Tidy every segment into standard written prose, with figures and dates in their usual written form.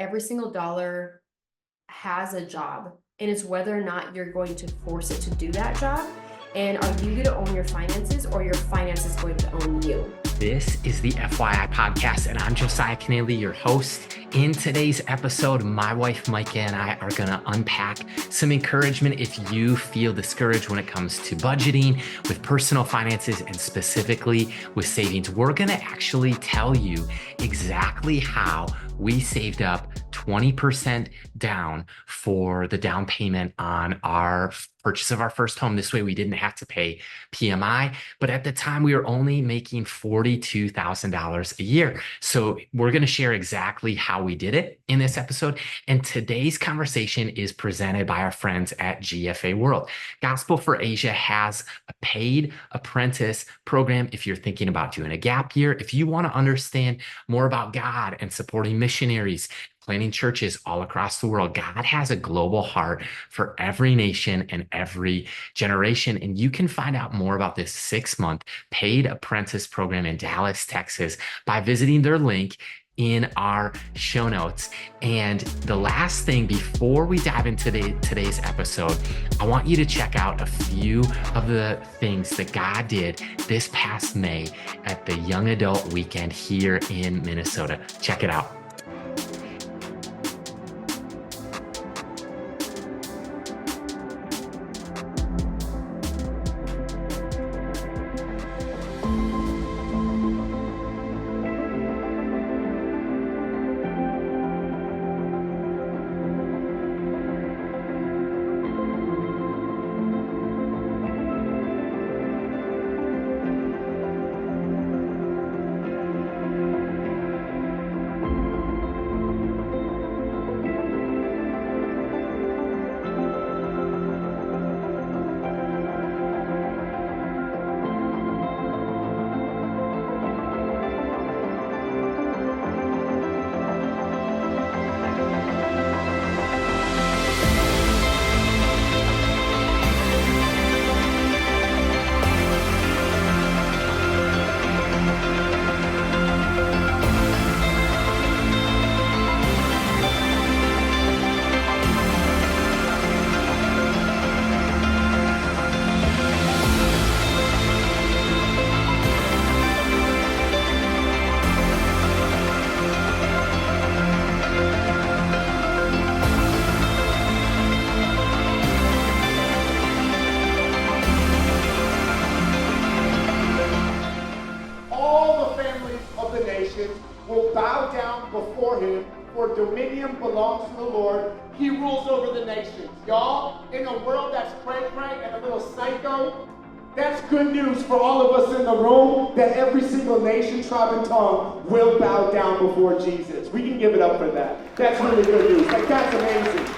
every single dollar has a job, and it's whether or not you're going to force it to do that job. And are you going to own your finances, or your finances going to own you? This is the FYI podcast, and I'm Josiah and Micah, your host. In today's episode, my wife Micah and I are going to unpack some encouragement if you feel discouraged when it comes to budgeting, with personal finances, and specifically with savings. We're going to actually tell you exactly how we saved up 20% down for the down payment on our purchase of our first home. This way we didn't have to pay PMI, but at the time we were only making $42,000 a year. So we're going to share exactly how we did it in this episode. And today's conversation is presented by our friends at GFA World. Gospel for Asia has a paid apprentice program. If you're thinking about doing a gap year, if you want to understand more about God and supporting missionaries, planting churches all across the world, God has a global heart for every nation and every generation. And you can find out more about this 6-month paid apprentice program in Dallas, Texas, by visiting their link in our show notes. And the last thing before we dive into today's episode, I want you to check out a few of the things that God did this past May at the Young Adult Weekend here in Minnesota. Check it out. will bow down before him, for dominion belongs to the Lord. He rules over the nations. Y'all, in a world that's cray-cray and a little psycho, that's good news for all of us in the room, that every single nation, tribe, and tongue will bow down before Jesus. We can give it up for that. That's really good news. Like, that's amazing.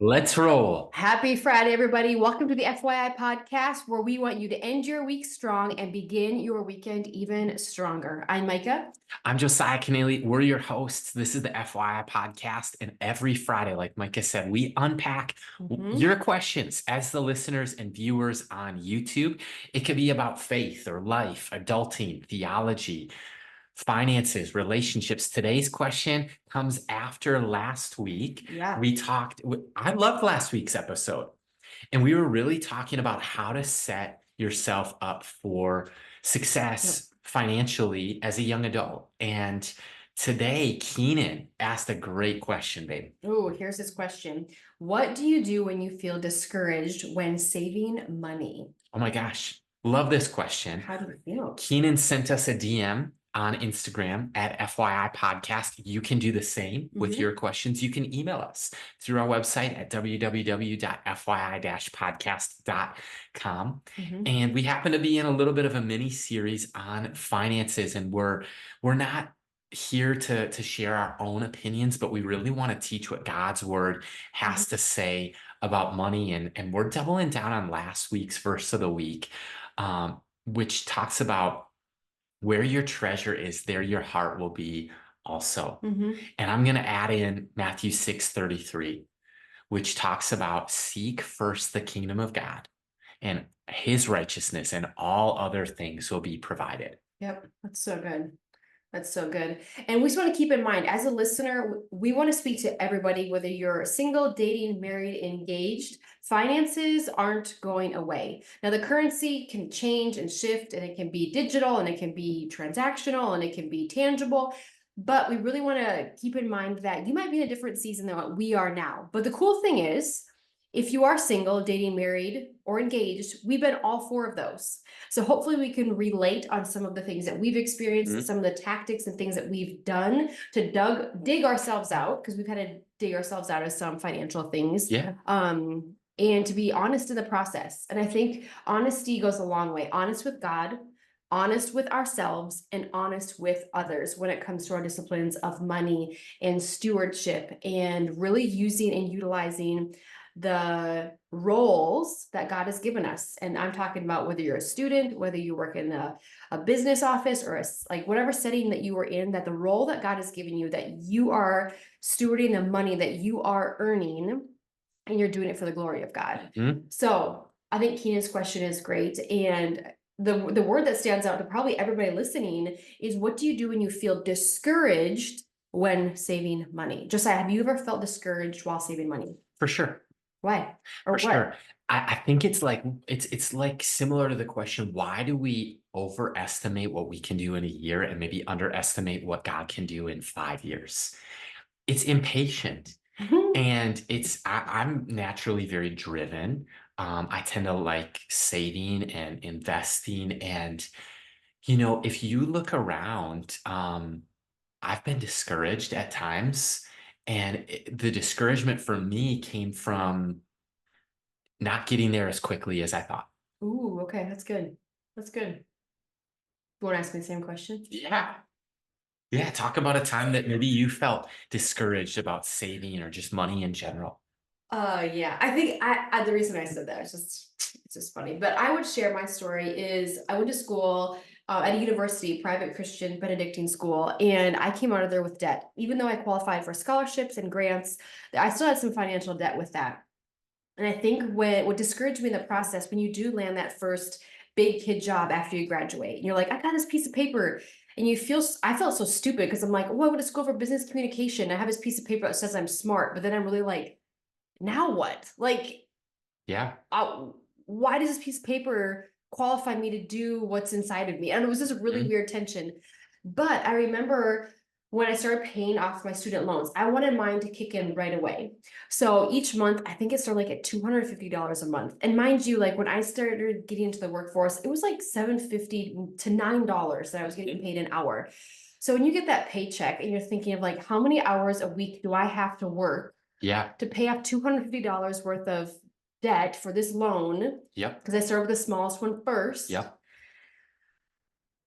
Let's roll. Happy Friday, everybody. Welcome to the FYI podcast, where we want you to end your week strong and begin your weekend even stronger. I'm Micah. I'm Josiah and We're your hosts. This is the FYI podcast. And every Friday, like Micah said, we unpack your questions as the listeners and viewers on YouTube. It could be about faith or life, adulting, theology, finances, relationships. Today's question comes after last week. I loved last week's episode, and we were really talking about how to set yourself up for success financially as a young adult. And today, Keenan asked a great question, babe. Oh, here's his question. What do you do when you feel discouraged when saving money? Oh my gosh. Love this question. How do you feel? Keenan sent us a DM on Instagram at FYI Podcast. You can do the same with Mhm. your questions. You can email us through our website at www.fyi-podcast.com. Mhm. And we happen to be in a little bit of a mini series on finances, and we're not here to share our own opinions, but we really want to teach what God's word has to say about money. And we're doubling down on last week's verse of the week, which talks about where your treasure is, there your heart will be also. Mhm. And I'm going to add in Matthew 6:33, which talks about seek first the kingdom of God and his righteousness, and all other things will be provided. Yep, that's so good. That's so good. And we just want to keep in mind, as a listener, we want to speak to everybody, whether you're single, dating, married, engaged. Finances aren't going away. Now, the currency can change and shift, and it can be digital, and it can be transactional, and it can be tangible. But we really want to keep in mind that you might be in a different season than what we are now. But the cool thing is, if you are single, dating, married, or engaged, we've been all four of those. So hopefully we can relate on some of the things that we've experienced, Mhm. some of the tactics and things that we've done to dig ourselves out, because we've had to dig ourselves out of some financial things. Yeah. And to be honest in the process. And I think honesty goes a long way. Honest with God, honest with ourselves, and honest with others when it comes to our disciplines of money and stewardship, and really using and utilizing the roles that God has given us. And I'm talking about whether you're a student, whether you work in a business office, or like whatever setting that you are in, that the role that God has given you, that you are stewarding the money that you are earning, and you're doing it for the glory of God. Mhm. So I think Keenan's question is great. And the word that stands out to probably everybody listening is, what do you do when you feel discouraged when saving money? Josiah, have you ever felt discouraged while saving money? For sure. Why? Or For what? sure. I think it's like similar to the question, why do we overestimate what we can do in a year and maybe underestimate what God can do in 5 years? It's impatient. And I'm naturally very driven. I tend to like saving and investing. And, if you look around, I've been discouraged at times. And the discouragement for me came from not getting there as quickly as I thought. Ooh, okay, that's good. That's good. You want to ask me the same question? Yeah. Yeah. Talk about a time that maybe you felt discouraged about saving or just money in general. Yeah, I think I the reason I said that is it's just funny, but I would share my story. Is I went to school at a university, private Christian Benedictine school, and I came out of there with debt. Even though I qualified for scholarships and grants, I still had some financial debt with that. And I think what discouraged me in the process, when you do land that first big kid job after you graduate, and you're like, I got this piece of paper, and I felt so stupid because I'm like, oh, I went to school for business communication. I have this piece of paper that says I'm smart, but then I'm really like, now what? Like, Yeah. why does this piece of paper qualify me to do what's inside of me? And it was just a really Mhm. weird tension. But I remember when I started paying off my student loans, I wanted mine to kick in right away. So each month, I think it started like at $250 a month. And mind you, like when I started getting into the workforce, it was like $7.50 to $9 that I was getting paid an hour. So when you get that paycheck and you're thinking of like, how many hours a week do I have to work Yeah. to pay off $250 worth of debt for this loan, Yep. because I started with the smallest one first. Yep.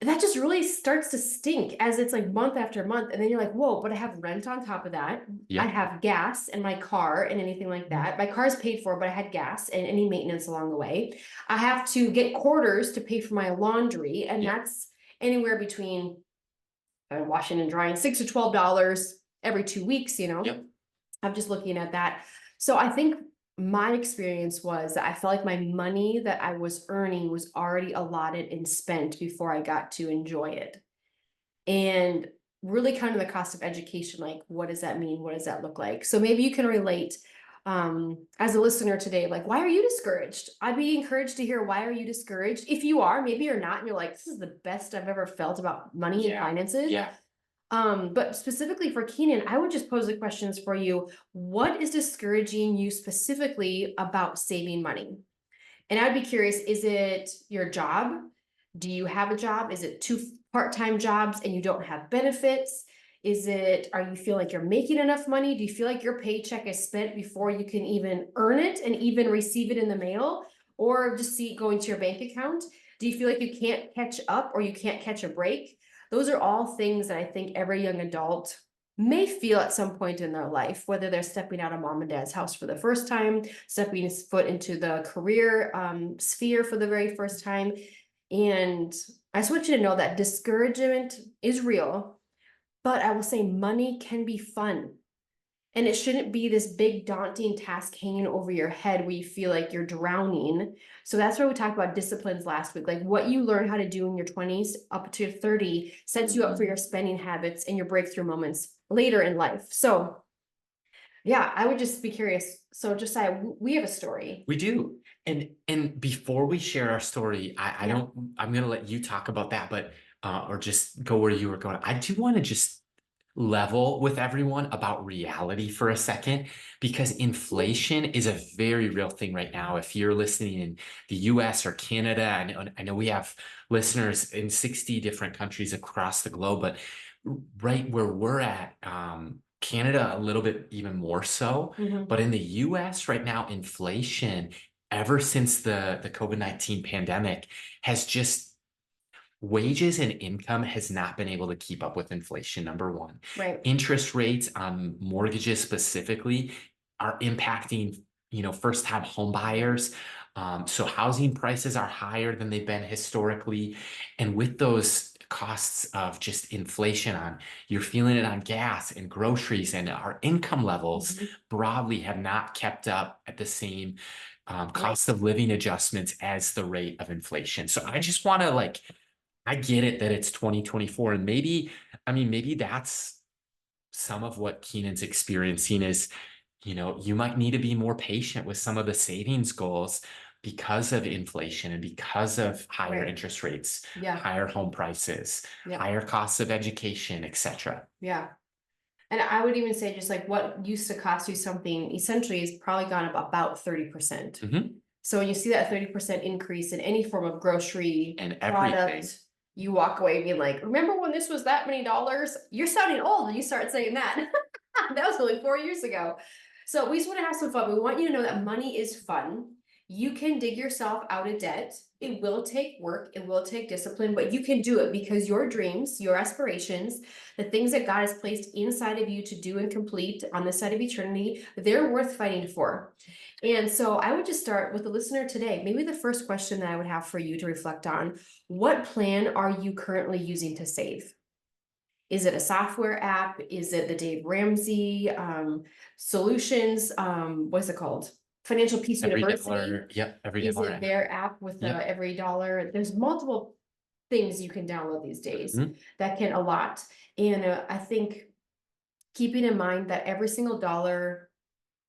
That just really starts to stink as it's like month after month. And then you're like, whoa, but I have rent on top of that. Yep. I have gas in my car and anything like that. My car is paid for, but I had gas and any maintenance along the way. I have to get quarters to pay for my laundry. And Yep. that's anywhere between washing and drying, $6 to $12 every 2 weeks, Yep. I'm just looking at that. So I think my experience was that I felt like my money that I was earning was already allotted and spent before I got to enjoy it. And really kind of the cost of education, like what does that mean? What does that look like? So maybe you can relate as a listener today, like, why are you discouraged? I'd be encouraged to hear, why are you discouraged? If you are, maybe you're not, and you're like, this is the best I've ever felt about money and finances. Yeah. But specifically for Keenan, I would just pose the questions for you. What is discouraging you specifically about saving money? And I'd be curious, is it your job? Do you have a job? Is it too part-time jobs and you don't have benefits? Is it, are you feel like you're making enough money? Do you feel like your paycheck is spent before you can even earn it and even receive it in the mail? Or just see it go into your bank account? Do you feel like you can't catch up or you can't catch a break? Those are all things that I think every young adult may feel at some point in their life, whether they're stepping out of mom and dad's house for the first time, stepping his foot into the career sphere for the very first time. And I just want you to know that discouragement is real, but I will say money can be fun. And it shouldn't be this big daunting task hanging over your head where you feel like you're drowning. So that's why we talked about disciplines last week. Like what you learn how to do in your 20s up to your 30 sets you up for your spending habits and your breakthrough moments later in life. So yeah, I would just be curious. So Josiah, we have a story. We do. And before we share our story, I Yeah. don't, I'm going to let you talk about that, but, or just go where you were going. I do want to just level with everyone about reality for a second, because inflation is a very real thing right now. If you're listening in the US or Canada, I know we have listeners in 60 different countries across the globe, but right where we're at, Canada, a little bit even more so. Mhm. But in the US right now, inflation, ever since the COVID-19 pandemic, has just wages and income has not been able to keep up with inflation, number one. Right. Interest rates on mortgages specifically are impacting, first-time home buyers. So housing prices are higher than they've been historically. And with those costs of just inflation you're feeling it on gas and groceries, and our income levels broadly have not kept up at the same cost of living adjustments as the rate of inflation. So I just want to I get it that it's 2024, and maybe that's some of what Keenan's experiencing is, you might need to be more patient with some of the savings goals because of inflation and because of higher Right. interest rates, Yeah. higher home prices, Yeah. higher costs of education, etc. Yeah. And I would even say just like what used to cost you something essentially has probably gone up about 30%. Mhm. So when you see that 30% increase in any form of grocery And product, everything. you walk away being like, remember when this was that many dollars? You're sounding old when you start saying that. That was only 4 years ago. So we just want to have some fun. We want you to know that money is fun. You can dig yourself out of debt. It will take work, it will take discipline, but you can do it because your dreams, your aspirations, the things that God has placed inside of you to do and complete on this side of eternity, they're worth fighting for. And so I would just start with the listener today. Maybe the first question that I would have for you to reflect on, what plan are you currently using to save? Is it a software app? Is it the Dave Ramsey solutions? What's it called? Financial Peace Every University. dollar, yep, every Is dollar. it their app with Yep. every dollar? There's multiple things you can download these days Mhm. that can allot. And I think keeping in mind that every single dollar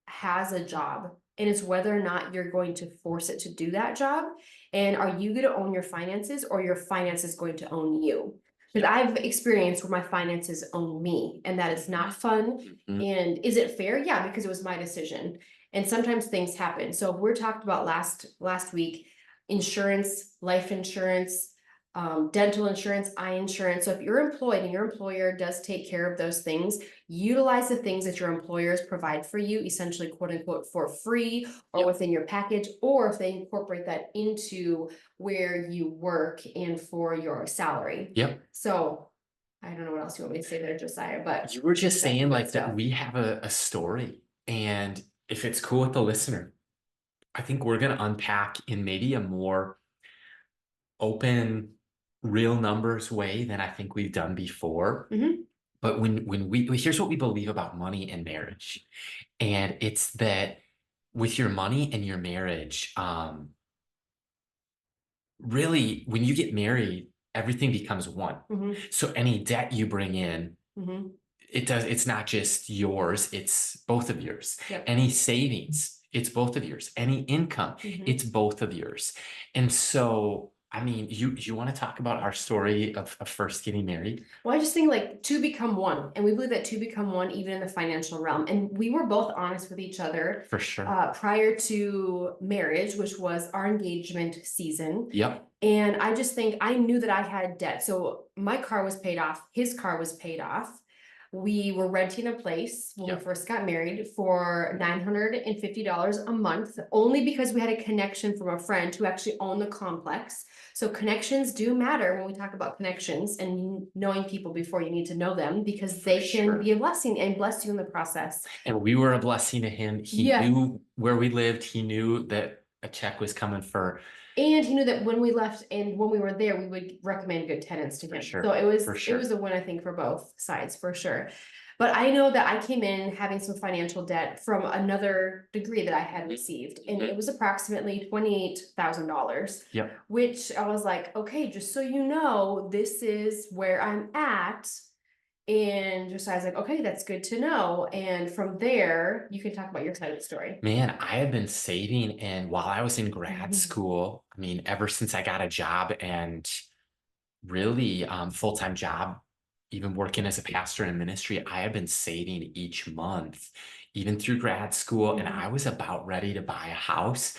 has a job, and it's whether or not you're going to force it to do that job. And are you going to own your finances, or your finances going to own you? Because I've experienced where my finances own me, and that is not fun. Mhm. And is it fair? Yeah, because it was my decision. And sometimes things happen. So we're talked about last week, insurance, life insurance, dental insurance, eye insurance. So if you're employed and your employer does take care of those things, utilize the things that your employers provide for you, essentially quote unquote for free or Yep. within your package, or if they incorporate that into where you work and for your salary. Yep. So I don't know what else you want me to say there, Josiah, but You were just that's saying good that stuff. we have a story, and if it's cool with the listener, I think we're going to unpack in maybe a more open, real numbers way than I think we've done before. Mhm. But when here's what we believe about money and marriage, and it's that with your money and your marriage, really, when you get married, everything becomes one. Mhm. So any debt you bring in, Mhm. it's not just yours, it's both of yours. Yep. Any savings, it's both of yours. Any income, Mhm. it's both of yours. And so I mean, you want to talk about our story of first getting married? Well, I just think like two become one, and we believe that two become one even in the financial realm. And we were both honest with each other For sure. prior to marriage, which was our engagement season. Yep. And I just think I knew that I had debt. So my car was paid off, his car was paid off. We were renting a place when we first got married for $950 a month, only because we had a connection from a friend who actually owned the complex. So connections do matter when we talk about connections and knowing people before you need to know them, because they can be a blessing and bless you in the process. And we were a blessing to him. He knew where we lived. He knew that a check was coming for. And he knew that when we left and when we were there, we would recommend good tenants to him. So it was a win, I think, for both sides, for sure. But I know that I came in having some financial debt from another degree that I had received, and it was approximately $28,000. Yep. Which I was like, okay, just so you know, this is where I'm at. And Josiah's like, okay, that's good to know. And from there, you can talk about your side of the story. Man, I had been saving, and while I was in grad school, I mean, ever since I got a job and really full-time job, even working as a pastor in ministry, I had been saving each month, even through grad school. And I was about ready to buy a house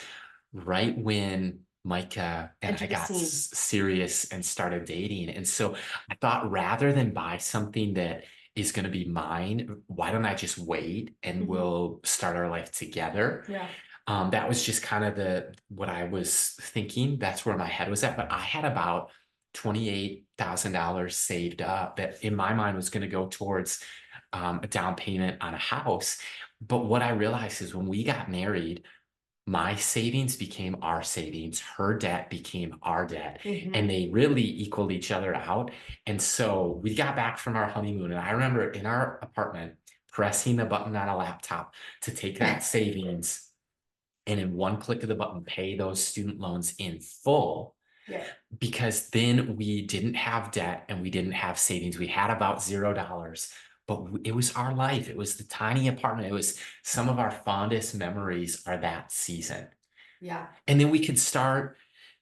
right when Micah and I got serious and started dating. And so I thought, rather than buy something that is going to be mine, why don't I just wait and we'll start our life together? Yeah. That was just kind of what I was thinking. That's where my head was at. But I had about $28,000 saved up that in my mind was going to go towards a down payment on a house. But what I realized is when we got married, my savings became our savings, her debt became our debt, and they really equaled each other out. And so we got back from our honeymoon, and I remember in our apartment pressing the button on a laptop to take that savings and in one click of the button pay those student loans in full. Yeah. Because then we didn't have debt and we didn't have savings. We had about $0, but it was our life. It was the tiny apartment. It was some of our fondest memories are that season. Yeah. And then we could start.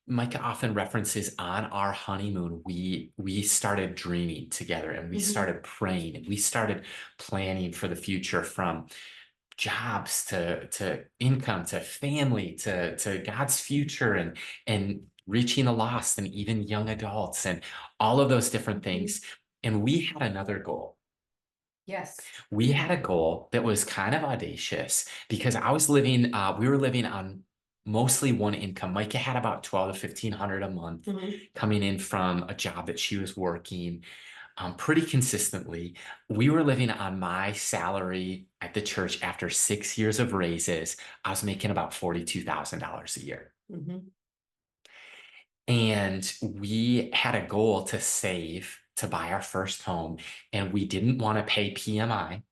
Micah often references on our honeymoon, we started dreaming together, and we started praying, and we started planning for the future, from jobs to income to family to God's future and reaching the lost and even young adults and all of those different things. And we had another goal. Yes. We had a goal that was kind of audacious because we were living on mostly one income. Micah had about 12 to 1,500 a month coming in from a job that she was working pretty consistently. We were living on my salary at the church. After 6 years of raises, I was making about $42,000 a year. And we had a goal to save to buy our first home, and we didn't want to pay PMI,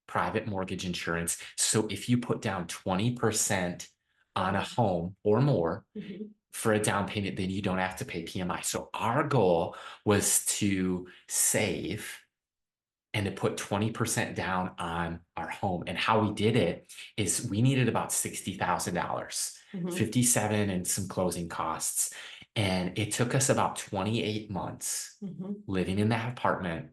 private mortgage insurance. So if you put down 20% on a home or more for a down payment, then you don't have to pay PMI. So our goal was to save and to put 20% down on our home. And how we did it is we needed about $60,000, 57 and some closing costs. And it took us about 28 months living in that apartment.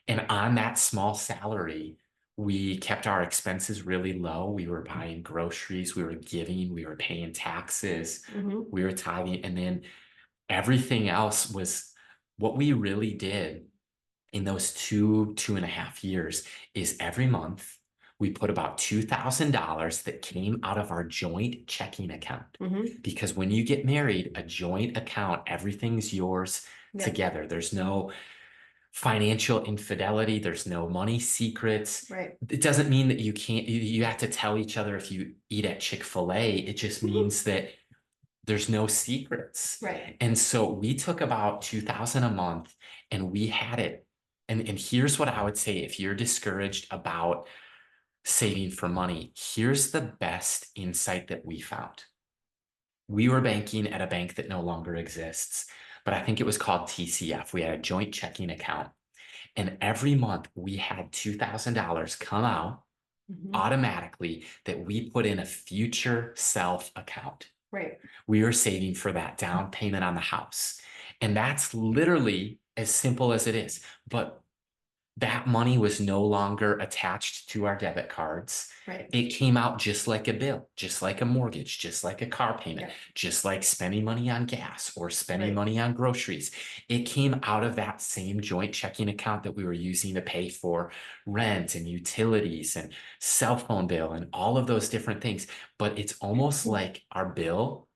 And on that small salary, we kept our expenses really low. We were buying groceries, we were giving, we were paying taxes, we were tithing. And then everything else was what we really did in those 2.5 years is every month we put about $2,000 that came out of our joint checking account. Because when you get married, a joint account, everything's yours together. There's no financial infidelity. There's no money secrets. Right. It doesn't mean that you have to tell each other if you eat at Chick-fil-A. It just means that there's no secrets. Right. And so we took about $2,000 a month and we had it. And here's what I would say if you're discouraged about saving for money, here's the best insight that we found. We were banking at a bank that no longer exists, but I think it was called TCF. We had a joint checking account. And every month we had $2,000 come out automatically that we put in a future self account. Right. We were saving for that down payment on the house. And that's literally as simple as it is. But that money was no longer attached to our debit cards. Right. It came out just like a bill, just like a mortgage, just like a car payment, Yeah. just like spending money on gas or spending Right. money on groceries. It came out of that same joint checking account that we were using to pay for rent and utilities and cell phone bill and all of those different things. But it's almost like our bill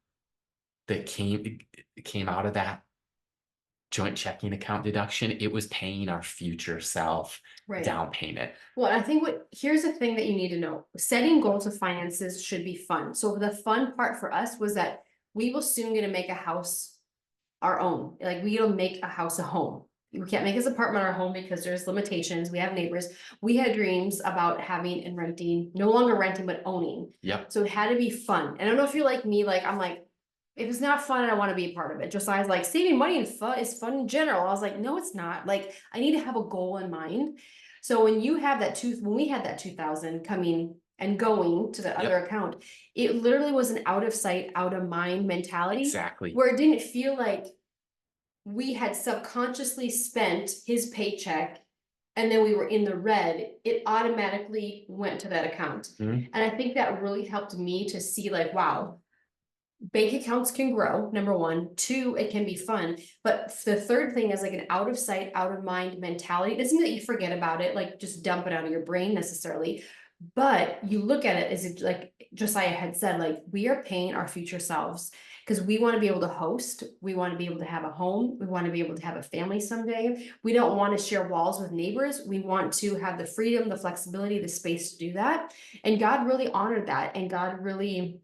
that came out of that joint checking account deduction, it was paying our future self Right. down payment. Well, I think here's the thing that you need to know. Setting goals of finances should be fun. So the fun part for us was that we will soon get to make a house our own. Like we will make a house a home. We can't make this apartment our home because there's limitations. We have neighbors. We had dreams about having and renting, no longer renting, but owning. Yep. So it had to be fun. And I don't know if you're like me, like I'm like, if it's not fun, I don't want to be a part of it. Josiah's like, saving money and fun is fun in general. I was like, no, it's not. Like, I need to have a goal in mind. So when you have that when we had that 2000 coming and going to the other account, it literally was an out of sight, out of mind mentality. Exactly. Where it didn't feel like we had subconsciously spent his paycheck and then we were in the red. It automatically went to that account. Mhm. And I think that really helped me to see like, wow, bank accounts can grow, number one. Two, it can be fun. But the third thing is like an out of sight, out of mind mentality. It doesn't mean that you forget about it, like just dump it out of your brain necessarily. But you look at it as it, like Josiah had said, like we are paying our future selves because we want to be able to host. We want to be able to have a home. We want to be able to have a family someday. We don't want to share walls with neighbors. We want to have the freedom, the flexibility, the space to do that. And God really honored that. And God really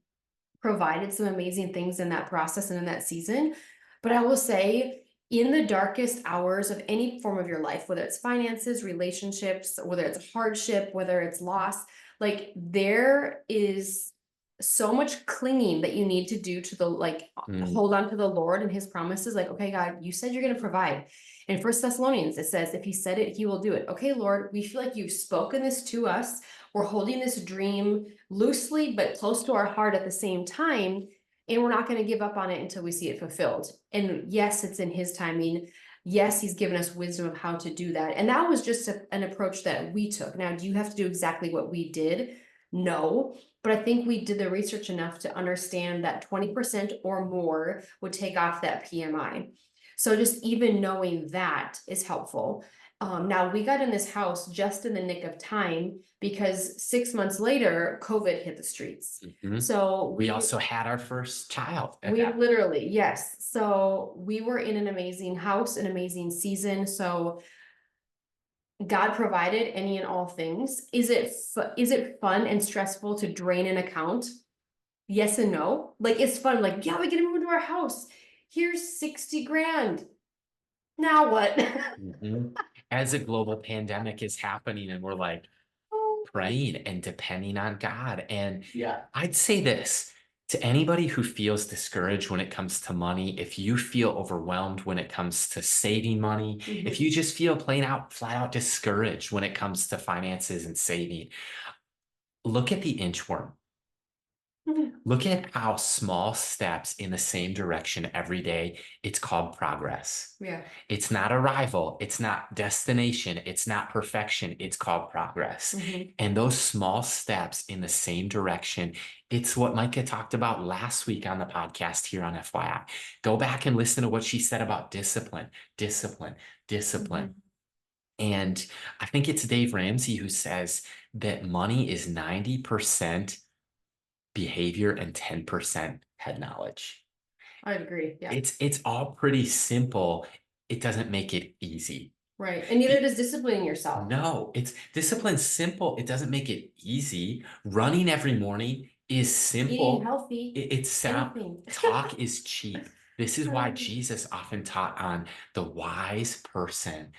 provided some amazing things in that process and in that season. But I will say, in the darkest hours of any form of your life, whether it's finances, relationships, whether it's hardship, whether it's loss, like there is so much clinging that you need to do to the hold on to the Lord and his promises. Like, okay, God, you said you're going to provide. In 1 Thessalonians, it says, if he said it, he will do it. Okay, Lord, we feel like you've spoken this to us. We're holding this dream loosely, but close to our heart at the same time. And we're not going to give up on it until we see it fulfilled. And yes, it's in his timing. Yes, he's given us wisdom of how to do that. And that was just an approach that we took. Now, do you have to do exactly what we did? No. But I think we did the research enough to understand that 20% or more would take off that PMI. So just even knowing that is helpful. Now we got in this house just in the nick of time because 6 months later, COVID hit the streets. Mhm. So We also had our first child. we literally, yes. So we were in an amazing house, an amazing season. So God provided any and all things. Is it fun and stressful to drain an account? Yes and no. Like it's fun. Like, yeah, we get to move into our house. Here's 60 grand. Now what? Mhm. As a global pandemic is happening and we're like praying and depending on God. And Yeah. I'd say this to anybody who feels discouraged when it comes to money, if you feel overwhelmed when it comes to saving money, if you just feel flat out discouraged when it comes to finances and saving, look at the inchworm. Look at how small steps in the same direction every day. It's called progress. Yeah. It's not arrival. It's not destination. It's not perfection. It's called progress. And those small steps in the same direction, it's what Micah talked about last week on the podcast here on FYI. Go back and listen to what she said about discipline, discipline, discipline. And I think it's Dave Ramsey who says that money is 90% behavior and 10% head knowledge. I agree. Yeah. It's all pretty simple. It doesn't make it easy. Right. And neither does disciplining yourself. No, it's discipline's simple. It doesn't make it easy. Running every morning is simple. Eating healthy. It's sound. Anything. Talk is cheap. This is why Jesus often taught on the wise person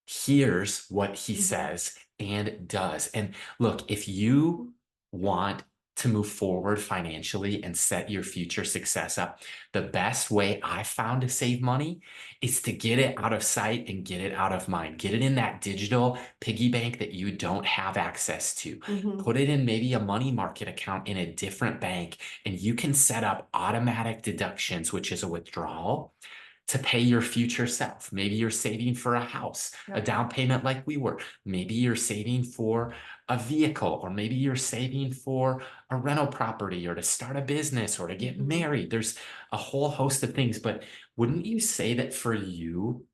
hears what he says and does. And look, if you want to move forward financially and set your future success up, the best way I found to save money is to get it out of sight and get it out of mind. Get it in that digital piggy bank that you don't have access to. Put it in maybe a money market account in a different bank, and you can set up automatic deductions, which is a withdrawal, to pay your future self. Maybe you're saving for a house, a down payment like we were. Maybe you're saving for a vehicle, or maybe you're saving for a rental property, or to start a business, or to get married. There's a whole host of things, but wouldn't you say that for you,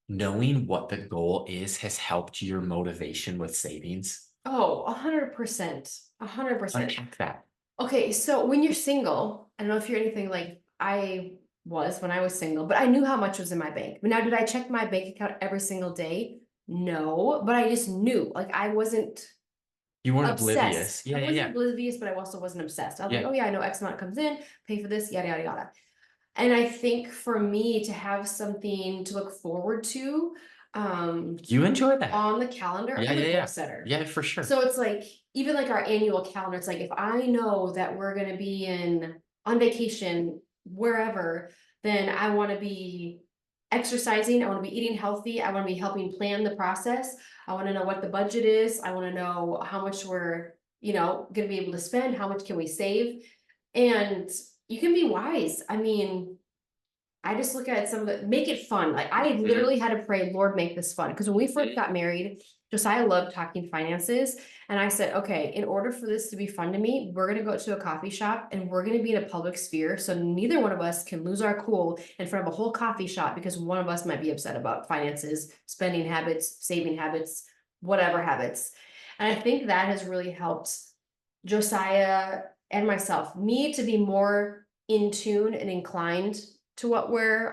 knowing what the goal is has helped your motivation with savings? Oh, 100%. 100%. Unpack that. Okay, so when you're single, I don't know if you're anything like I was when I was single, but I knew how much was in my bank. But now, did I check my bank account every single day? No, but I just knew. Like, I wasn't You weren't obsessed. oblivious. I Yeah, wasn't yeah. oblivious, but I also wasn't obsessed. I was like, Yeah. oh yeah, I know X amount comes in, pay for this, yada yada yada. And I think for me to have something to look forward to, You enjoy that. on the calendar, Yeah, I'm a yeah, goal yeah. setter. Yeah, for sure. So it's like, even like our annual calendar, it's like, if I know that we're gonna be on vacation wherever, then I wanna be exercising, I wanna be eating healthy, I wanna be helping plan the process. I wanna know what the budget is, I wanna know how much we're, gonna be able to spend, how much can we save? And you can be wise. I mean, I just look at some of the, make it fun. Like, I literally had to pray, Lord, make this fun. Because when we first got married, Josiah loved talking finances. And I said, okay, in order for this to be fun to me, we're going to go to a coffee shop and we're going to be in a public sphere. So neither one of us can lose our cool in front of a whole coffee shop because one of us might be upset about finances, spending habits, saving habits, whatever habits. And I think that has really helped Josiah and myself, me to be more in tune and inclined to what we're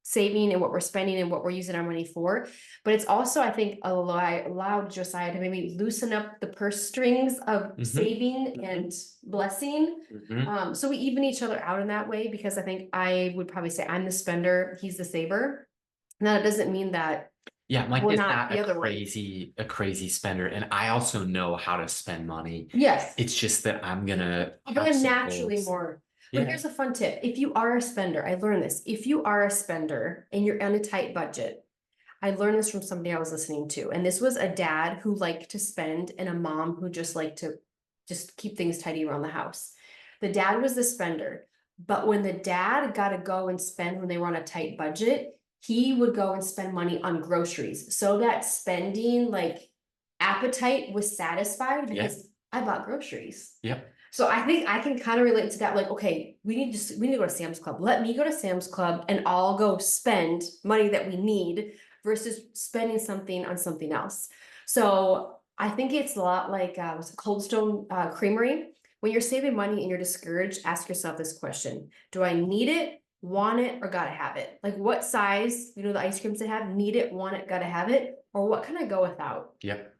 saving and what we're spending and what we're using our money for. But it's also, I think, allowed Josiah to maybe loosen up the purse strings of saving and blessing. So we even each other out in that way, because I think I would probably say I'm the spender, he's the saver. Now, it doesn't mean that Mike we're is not not the a other way. crazy spender, and I also know how to spend money. Yes, It's just that I'm gonna but have I'm some naturally goals. more. But Yeah. here's a fun tip. If you are a spender, I learned this. If you are a spender and you're on a tight budget, I learned this from somebody I was listening to. And this was a dad who liked to spend and a mom who just liked to just keep things tidy around the house. The dad was the spender. But when the dad got to go and spend when they were on a tight budget, he would go and spend money on groceries. So that spending, like, appetite was satisfied because I bought groceries. Yep. So I think I can kind of relate to that. Like, okay, we need to go to Sam's Club. Let me go to Sam's Club and I'll go spend money that we need versus spending something on something else. So I think it's a lot like Cold Stone Creamery. When you're saving money and you're discouraged, ask yourself this question: do I need it, want it, or gotta have it? Like, what size, the ice creams they have, need it, want it, gotta have it, or what can I go without? Yep.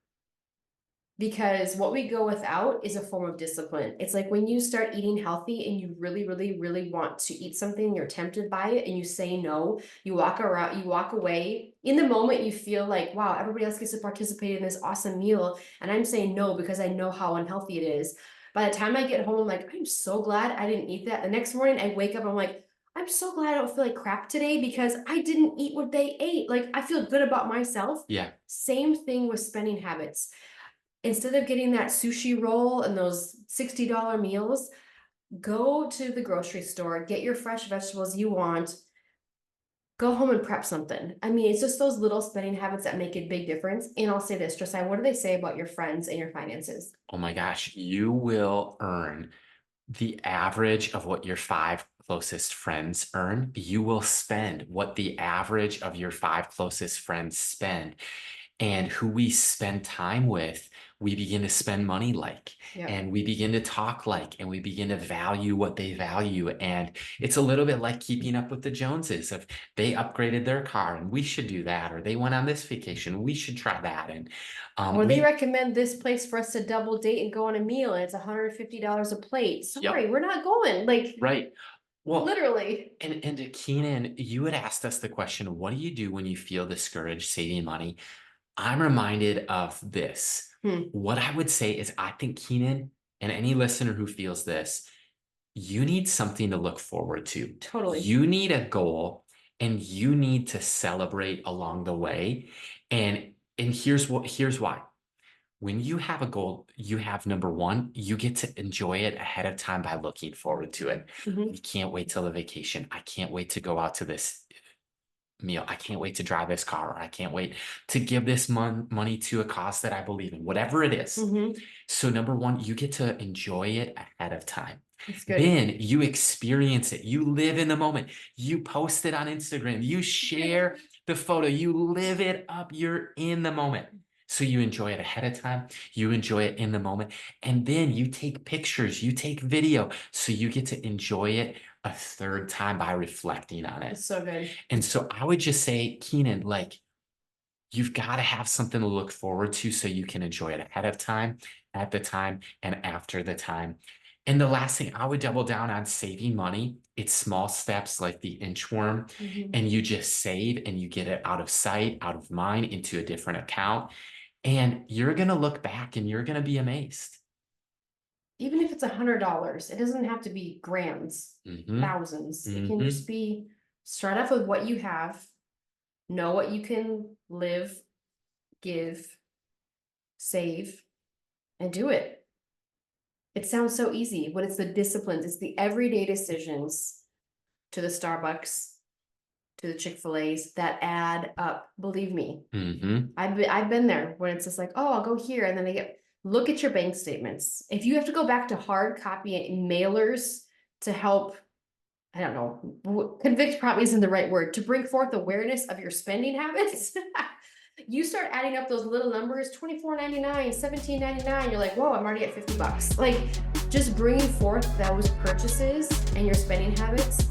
Because what we go without is a form of discipline. It's like when you start eating healthy and you really, really, really want to eat something, you're tempted by it and you say no, you walk around, you walk away. In the moment, you feel like, wow, everybody else gets to participate in this awesome meal. And I'm saying no because I know how unhealthy it is. By the time I get home, I'm like, I'm so glad I didn't eat that. The next morning I wake up, I'm like, I'm so glad I don't feel like crap today because I didn't eat what they ate. Like, I feel good about myself. Yeah. Same thing with spending habits. Instead of getting that sushi roll and those $60 meals, go to the grocery store, get your fresh vegetables you want, go home and prep something. I mean, it's just those little spending habits that make a big difference. And I'll say this, Josiah, what do they say about your friends and your finances? Oh my gosh, you will earn the average of what your 5 closest friends earn. You will spend what the average of your 5 closest friends spend. And who we spend time with, we begin to spend money like, and we begin to talk like, and we begin to value what they value. And it's a little bit like keeping up with the Joneses. If they upgraded their car and we should do that, or they went on this vacation, we should try that. And or they recommend this place for us to double date and go on a meal and it's $150 a plate. Sorry, we're not going. Like, right. Well, literally. And to Keenan, you had asked us the question, what do you do when you feel discouraged saving money? I'm reminded of this. What I would say is, I think, Keenan, and any listener who feels this, you need something to look forward to. Totally. You need a goal, and you need to celebrate along the way. And here's why. When you have a goal, you have number one, you get to enjoy it ahead of time by looking forward to it. Mhm. You can't wait till the vacation. I can't wait to go out to this meal. I can't wait to drive this car. I can't wait to give this money to a cause that I believe in, whatever it is. Mhm. So number one, you get to enjoy it ahead of time. It's good. Then you experience it. You live in the moment. You post it on Instagram. You share the photo. You live it up. You're in the moment. So you enjoy it ahead of time. You enjoy it in the moment. And then you take pictures. You take video. So you get to enjoy it a third time by reflecting on it. It's so good. And so I would just say, Keenan, like, you've got to have something to look forward to so you can enjoy it ahead of time, at the time, and after the time. And the last thing, I would double down on saving money. It's small steps like the inchworm, Mhm. and you just save and you get it out of sight, out of mind, into a different account. And you're going to look back and you're going to be amazed. Even if it's $100, it doesn't have to be grams, Mhm. thousands. It can Mhm. just be start off with what you have, know what you can live, give, save, and do it. It sounds so easy, but it's the disciplines, it's the everyday decisions to the Starbucks, to the Chick-fil-A's that add up. Believe me, Mhm. I've been there when it's just like, oh, I'll go here, and then they get look at your bank statements. If you have to go back to hard copy mailers to help, I don't know, convict probably isn't the right word, to bring forth awareness of your spending habits. You start adding up those little numbers, $24.99, $17.99. You're like, whoa, I'm already at $50. Like, just bringing forth those purchases and your spending habits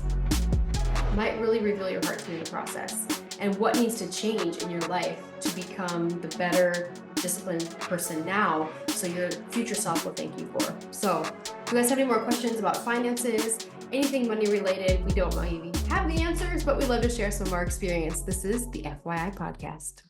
might really reveal your heart to you in the process and what needs to change in your life to become the better disciplined person now, so your future self will thank you for. So if you guys have any more questions about finances, anything money related, we don't maybe have the answers, but we love to share some of our experience. This is the FYI podcast.